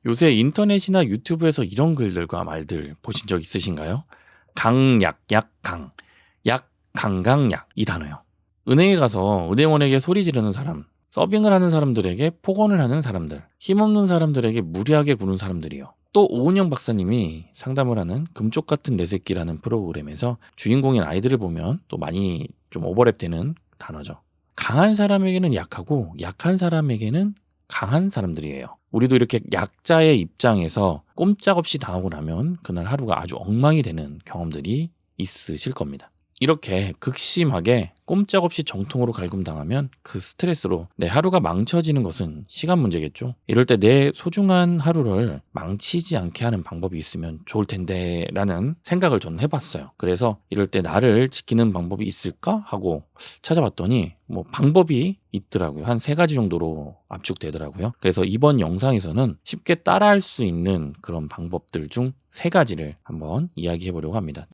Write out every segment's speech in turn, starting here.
요새 인터넷이나 유튜브에서 이런 글들과 말들 보신 적 있으신가요? 강약, 약강, 약, 강강약 이 단어요. 은행에 가서 은행원에게 소리 지르는 사람, 서빙을 하는 사람들에게 폭언을 하는 사람들, 힘없는 사람들에게 무리하게 구는 사람들이요. 또 오은영 박사님이 상담을 하는 금쪽 같은 내 새끼라는 프로그램에서 주인공인 아이들을 보면 또 많이 좀 오버랩되는 단어죠. 강한 사람에게는 약하고 약한 사람에게는 강한 사람들이에요. 우리도 이렇게 약자의 입장에서 꼼짝없이 당하고 나면 그날 하루가 아주 엉망이 되는 경험들이 있으실 겁니다. 이렇게 극심하게 꼼짝없이 정통으로 갈굼당하면 그 스트레스로 내 하루가 망쳐지는 것은 시간 문제겠죠. 이럴 때 내 소중한 하루를 망치지 않게 하는 방법이 있으면 좋을 텐데 라는 생각을 저는 해봤어요. 그래서 이럴 때 나를 지키는 방법이 있을까 하고 찾아봤더니 방법이 있더라고요. 한 3가지 정도로 압축되더라고요. 그래서 이번 영상에서는 쉽게 따라할 수 있는 그런 방법들 중 3가지를 한번 이야기해 보려고 합니다.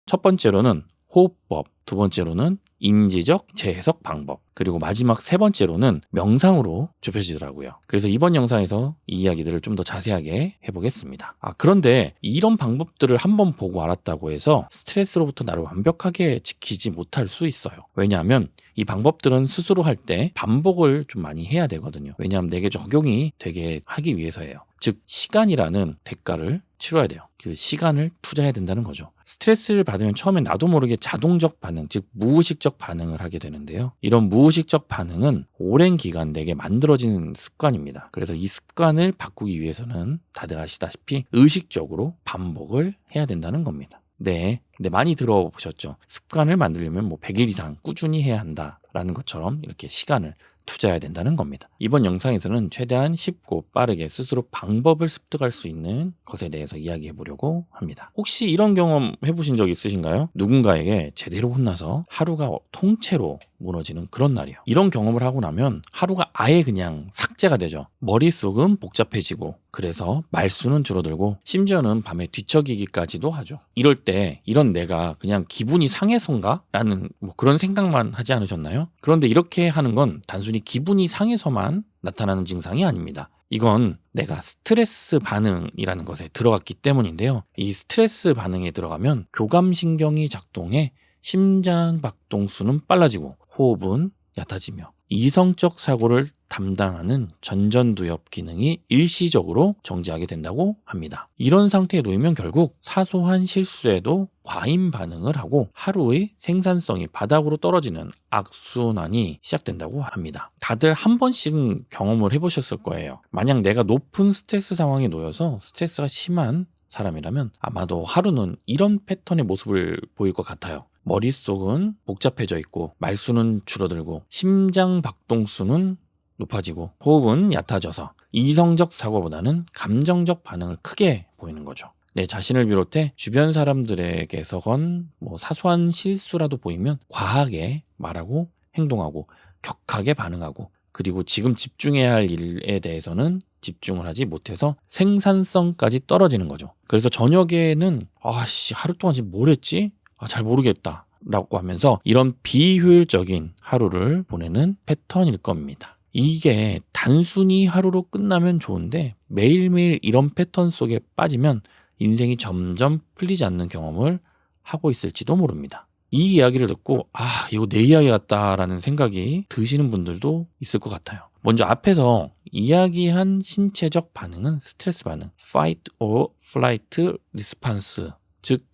첫 번째로는 호흡법, 두 번째로는 인지적 재해석 방법, 그리고 마지막 3번째로는 명상으로 좁혀지더라고요. 그래서 이번 영상에서 이 이야기들을 좀 더 자세하게 해보겠습니다. 그런데 이런 방법들을 한번 보고 알았다고 해서 스트레스로부터 나를 완벽하게 지키지 못할 수 있어요. 왜냐하면 이 방법들은 스스로 할 때 반복을 좀 많이 해야 되거든요. 왜냐하면 내게 적용이 되게 하기 위해서예요. 즉 시간이라는 대가를 치러야 돼요. 그 시간을 투자해야 된다는 거죠. 스트레스를 받으면 처음에 나도 모르게 자동적 반응, 즉 무의식적 반응을 하게 되는데요. 이런 무의식적 반응은 오랜 기간 내게 만들어지는 습관입니다. 그래서 이 습관을 바꾸기 위해서는 다들 아시다시피 의식적으로 반복을 해야 된다는 겁니다. 네, 많이 들어보셨죠? 습관을 만들려면 100일 이상 꾸준히 해야 한다라는 것처럼 이렇게 시간을 투자해야 된다는 겁니다. 이번 영상에서는 최대한 쉽고 빠르게 스스로 방법을 습득할 수 있는 것에 대해서 이야기해 보려고 합니다. 혹시 이런 경험 해보신 적 있으신가요? 누군가에게 제대로 혼나서 하루가 통째로 무너지는 그런 날이요. 이런 경험을 하고 나면 하루가 아예 그냥 삭제가 되죠. 머릿속은 복잡해지고 그래서 말수는 줄어들고 심지어는 밤에 뒤척이기까지도 하죠. 이럴 때 이런 내가 그냥 기분이 상해서인가? 라는 그런 생각만 하지 않으셨나요? 그런데 이렇게 하는 건 단순히 기분이 상해서만 나타나는 증상이 아닙니다. 이건 내가 스트레스 반응이라는 것에 들어갔기 때문인데요. 이 스트레스 반응에 들어가면 교감신경이 작동해 심장 박동수는 빨라지고 호흡은 얕아지며 이성적 사고를 담당하는 전전두엽 기능이 일시적으로 정지하게 된다고 합니다. 이런 상태에 놓이면 결국 사소한 실수에도 과잉 반응을 하고 하루의 생산성이 바닥으로 떨어지는 악순환이 시작된다고 합니다. 다들 한 번씩은 경험을 해보셨을 거예요. 만약 내가 높은 스트레스 상황에 놓여서 스트레스가 심한 사람이라면 아마도 하루는 이런 패턴의 모습을 보일 것 같아요. 머릿속은 복잡해져 있고 말수는 줄어들고 심장 박동수는 높아지고 호흡은 얕아져서 이성적 사고보다는 감정적 반응을 크게 보이는 거죠. 내 자신을 비롯해 주변 사람들에게서건 사소한 실수라도 보이면 과하게 말하고 행동하고 격하게 반응하고 그리고 지금 집중해야 할 일에 대해서는 집중을 하지 못해서 생산성까지 떨어지는 거죠. 그래서 저녁에는 하루 동안 지금 뭘 했지? 잘 모르겠다 라고 하면서 이런 비효율적인 하루를 보내는 패턴일 겁니다. 이게 단순히 하루로 끝나면 좋은데 매일매일 이런 패턴 속에 빠지면 인생이 점점 풀리지 않는 경험을 하고 있을지도 모릅니다. 이 이야기를 듣고 이거 내 이야기 같다라는 생각이 드시는 분들도 있을 것 같아요. 먼저 앞에서 이야기한 신체적 반응은 스트레스 반응, fight or flight response, 즉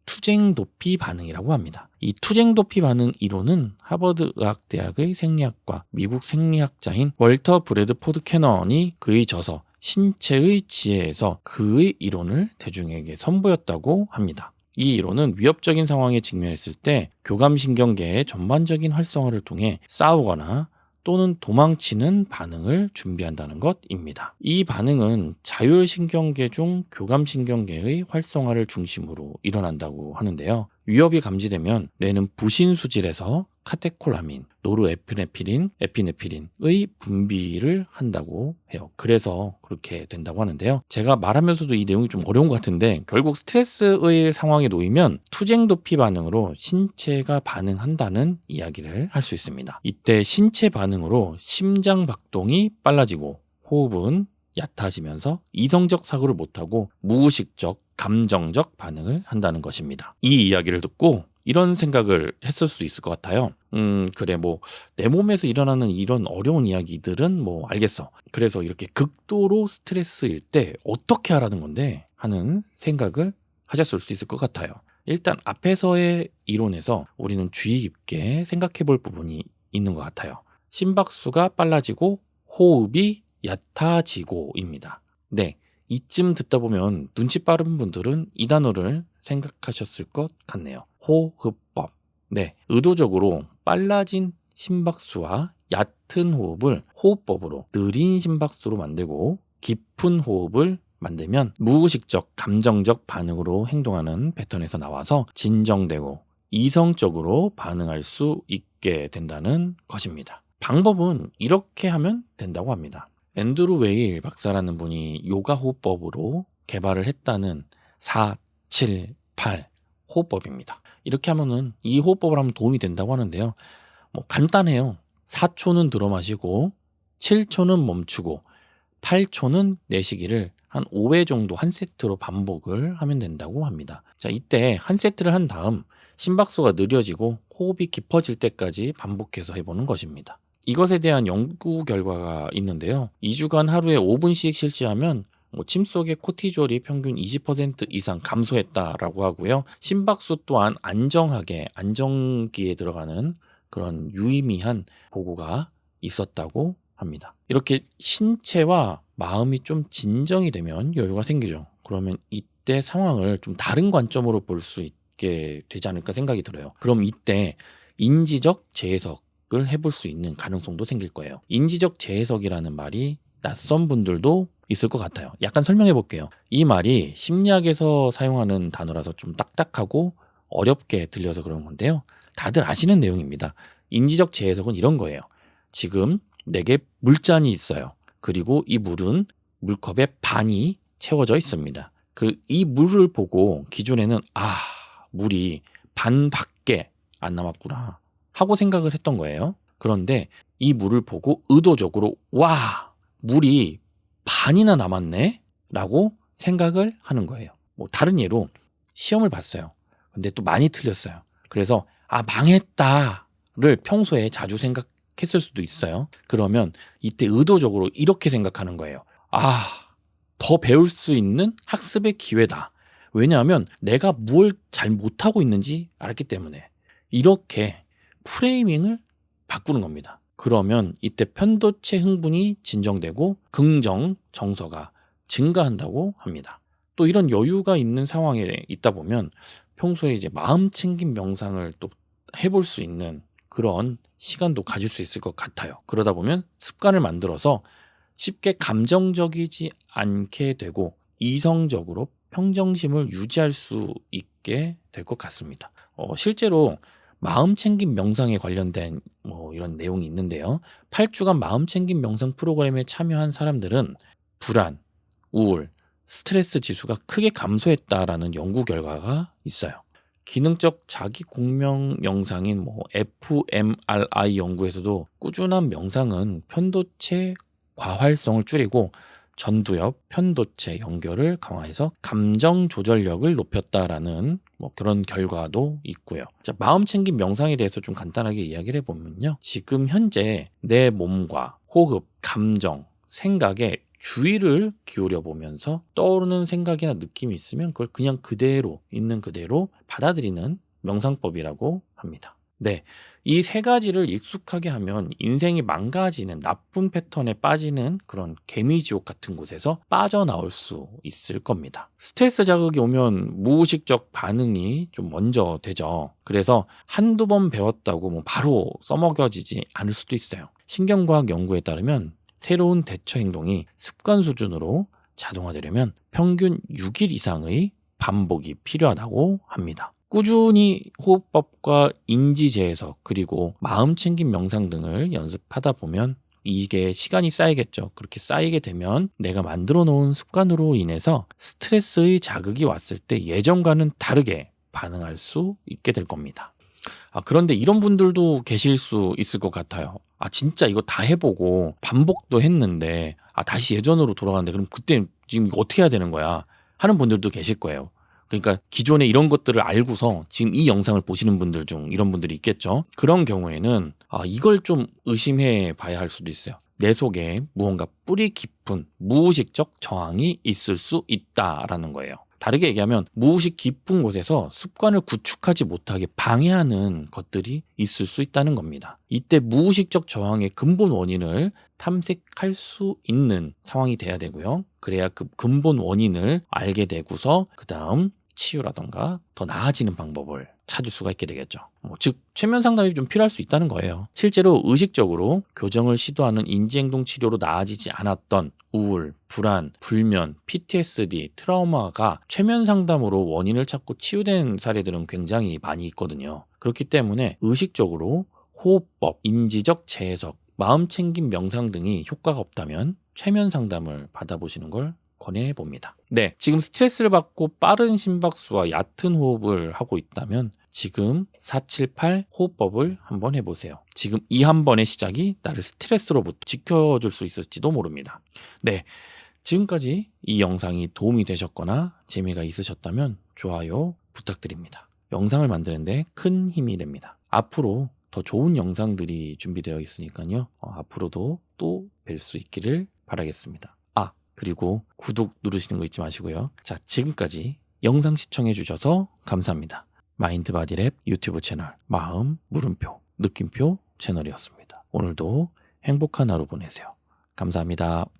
투쟁 도피 반응이라고 합니다. 이 투쟁 도피 반응 이론은 하버드 의학대학의 생리학과 미국 생리학자인 월터 브래드포드 캐넌이 그의 저서 신체의 지혜에서 그의 이론을 대중에게 선보였다고 합니다. 이 이론은 위협적인 상황에 직면했을 때 교감신경계의 전반적인 활성화를 통해 싸우거나 또는 도망치는 반응을 준비한다는 것입니다. 이 반응은 자율신경계 중 교감신경계의 활성화를 중심으로 일어난다고 하는데요. 위협이 감지되면 뇌는 부신수질에서 카테콜라민, 노르에피네피린, 에피네피린의 분비를 한다고 해요. 그래서 그렇게 된다고 하는데요. 제가 말하면서도 이 내용이 좀 어려운 것 같은데 결국 스트레스의 상황에 놓이면 투쟁 도피 반응으로 신체가 반응한다는 이야기를 할 수 있습니다. 이때 신체 반응으로 심장 박동이 빨라지고 호흡은 얕아지면서 이성적 사고를 못하고 무의식적, 감정적 반응을 한다는 것입니다. 이 이야기를 듣고 이런 생각을 했을 수 있을 것 같아요. 그래, 뭐, 내 몸에서 일어나는 이런 어려운 이야기들은 뭐, 알겠어. 그래서 이렇게 극도로 스트레스일 때 어떻게 하라는 건데? 하는 생각을 하셨을 수 있을 것 같아요. 일단 앞에서의 이론에서 우리는 주의 깊게 생각해 볼 부분이 있는 것 같아요. 심박수가 빨라지고 호흡이 얕아지고입니다. 네, 이쯤 듣다 보면 눈치 빠른 분들은 이 단어를 생각하셨을 것 같네요. 호흡법. 네, 의도적으로 빨라진 심박수와 얕은 호흡을 호흡법으로 느린 심박수로 만들고 깊은 호흡을 만들면 무의식적, 감정적 반응으로 행동하는 패턴에서 나와서 진정되고 이성적으로 반응할 수 있게 된다는 것입니다. 방법은 이렇게 하면 된다고 합니다. 앤드루 웨일 박사라는 분이 요가 호흡법으로 개발을 했다는 4, 7, 8 호흡법입니다. 이렇게 하면은 이 호흡법을 하면 도움이 된다고 하는데요. 뭐 간단해요. 4초는 들어 마시고 7초는 멈추고 8초는 내쉬기를 한 5회 정도 한 세트로 반복을 하면 된다고 합니다. 자, 이때 한 세트를 한 다음 심박수가 느려지고 호흡이 깊어질 때까지 반복해서 해보는 것입니다. 이것에 대한 연구 결과가 있는데요. 2주간 하루에 5분씩 실시하면 침 속의 코티졸이 평균 20% 이상 감소했다라고 하고요. 심박수 또한 안정하게 안정기에 들어가는 그런 유의미한 보고가 있었다고 합니다. 이렇게 신체와 마음이 좀 진정이 되면 여유가 생기죠. 그러면 이때 상황을 좀 다른 관점으로 볼 수 있게 되지 않을까 생각이 들어요. 그럼 이때 인지적 재해석을 해볼 수 있는 가능성도 생길 거예요. 인지적 재해석이라는 말이 낯선 분들도 있을 것 같아요. 약간 설명해 볼게요. 이 말이 심리학에서 사용하는 단어라서 좀 딱딱하고 어렵게 들려서 그런 건데요. 다들 아시는 내용입니다. 인지적 재해석은 이런 거예요. 지금 내게 물잔이 있어요. 그리고 이 물은 물컵의 반이 채워져 있습니다. 이 물을 보고 기존에는 물이 반밖에 안 남았구나 하고 생각을 했던 거예요. 그런데 이 물을 보고 의도적으로 물이 반이나 남았네 라고 생각을 하는 거예요. 뭐 다른 예로 시험을 봤어요. 근데 또 많이 틀렸어요. 그래서 망했다를 평소에 자주 생각했을 수도 있어요. 그러면 이때 의도적으로 이렇게 생각하는 거예요. 더 배울 수 있는 학습의 기회다. 왜냐하면 내가 뭘 잘 못하고 있는지 알았기 때문에. 이렇게 프레이밍을 바꾸는 겁니다. 그러면 이때 편도체 흥분이 진정되고 긍정 정서가 증가한다고 합니다. 또 이런 여유가 있는 상황에 있다 보면 평소에 이제 마음 챙김 명상을 또 해볼 수 있는 그런 시간도 가질 수 있을 것 같아요. 그러다 보면 습관을 만들어서 쉽게 감정적이지 않게 되고 이성적으로 평정심을 유지할 수 있게 될 것 같습니다. 실제로 마음챙김 명상에 관련된 이런 내용이 있는데요. 8주간 마음챙김 명상 프로그램에 참여한 사람들은 불안, 우울, 스트레스 지수가 크게 감소했다라는 연구 결과가 있어요. 기능적 자기 공명 영상인 fMRI 연구에서도 꾸준한 명상은 편도체 과활성을 줄이고 전두엽, 편도체 연결을 강화해서 감정 조절력을 높였다라는 그런 결과도 있고요. 자, 마음챙김 명상에 대해서 좀 간단하게 이야기를 해보면요. 지금 현재 내 몸과 호흡, 감정, 생각에 주의를 기울여 보면서 떠오르는 생각이나 느낌이 있으면 그걸 그냥 있는 그대로 받아들이는 명상법이라고 합니다. 네, 이 세 가지를 익숙하게 하면 인생이 망가지는 나쁜 패턴에 빠지는 그런 개미지옥 같은 곳에서 빠져나올 수 있을 겁니다. 스트레스 자극이 오면 무의식적 반응이 좀 먼저 되죠. 그래서 한두 번 배웠다고 바로 써먹여지지 않을 수도 있어요. 신경과학 연구에 따르면 새로운 대처 행동이 습관 수준으로 자동화되려면 평균 6일 이상의 반복이 필요하다고 합니다. 꾸준히 호흡법과 인지재해석 그리고 마음챙김 명상 등을 연습하다 보면 이게 시간이 쌓이겠죠. 그렇게 쌓이게 되면 내가 만들어 놓은 습관으로 인해서 스트레스의 자극이 왔을 때 예전과는 다르게 반응할 수 있게 될 겁니다. 그런데 이런 분들도 계실 수 있을 것 같아요. 진짜 이거 다 해보고 반복도 했는데 다시 예전으로 돌아가는데 그럼 그때 지금 이거 어떻게 해야 되는 거야 하는 분들도 계실 거예요. 그러니까 기존에 이런 것들을 알고서 지금 이 영상을 보시는 분들 중 이런 분들이 있겠죠. 그런 경우에는 이걸 좀 의심해 봐야 할 수도 있어요. 내 속에 무언가 뿌리 깊은 무의식적 저항이 있을 수 있다라는 거예요. 다르게 얘기하면 무의식 깊은 곳에서 습관을 구축하지 못하게 방해하는 것들이 있을 수 있다는 겁니다. 이때 무의식적 저항의 근본 원인을 탐색할 수 있는 상황이 돼야 되고요. 그래야 그 근본 원인을 알게 되고서 그 다음 치유라던가 더 나아지는 방법을 찾을 수가 있게 되겠죠. 즉 최면 상담이 좀 필요할 수 있다는 거예요. 실제로 의식적으로 교정을 시도하는 인지행동 치료로 나아지지 않았던 우울, 불안, 불면, PTSD, 트라우마가 최면 상담으로 원인을 찾고 치유된 사례들은 굉장히 많이 있거든요. 그렇기 때문에 의식적으로 호흡법, 인지적 재해석, 마음챙김 명상 등이 효과가 없다면 최면 상담을 받아보시는 걸 권해봅니다. 네, 지금 스트레스를 받고 빠른 심박수와 얕은 호흡을 하고 있다면 지금 478 호흡법을 한번 해보세요. 지금 이 한 번의 시작이 나를 스트레스로부터 지켜줄 수 있을지도 모릅니다. 네, 지금까지 이 영상이 도움이 되셨거나 재미가 있으셨다면 좋아요 부탁드립니다. 영상을 만드는데 큰 힘이 됩니다. 앞으로 더 좋은 영상들이 준비되어 있으니까요. 앞으로도 또 뵐 수 있기를 바라겠습니다. 그리고 구독 누르시는 거 잊지 마시고요. 자, 지금까지 영상 시청해 주셔서 감사합니다. 마인드바디랩 유튜브 채널 마음 물음표 느낌표 채널이었습니다. 오늘도 행복한 하루 보내세요. 감사합니다.